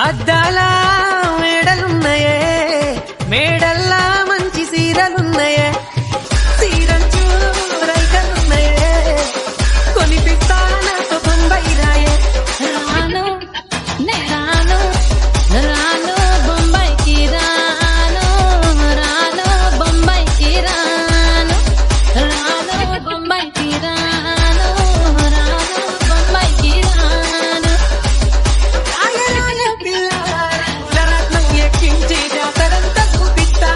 అద్దాల మేడలున్నాయే, మేడల్లా మంచి సీరలున్నాయే, సీరంచు రైకలున్నాయే, కొనిపిస్తా నాతో బొంబాయి రాయే. రాను నే రాను రాను బొంబాయికి రాను రాను బొంబాయికి రాను రాను బొంబాయికి రాను రాను బొంబాయికి రాను రాయరాయ పిల్ల రత్నం ఎక్కించి జాతరంతా చూపిస్తా.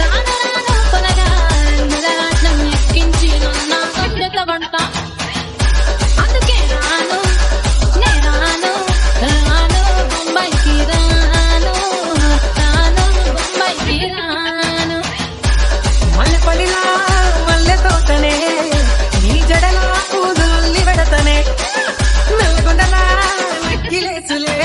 రాను రాను కొనగా నిలరాట్నం ఎక్కించి నన్న గొంతెత వంట. అందుకే రాను నే రాను రాను బొంబాయికి రాను రాను బొంబాయికి రాను. మల్లెపల్లిలా మల్లె తోటనే, నీ జడలా పూజల్లి పెడతనే, నల్గొండలా నెక్కిలేసులే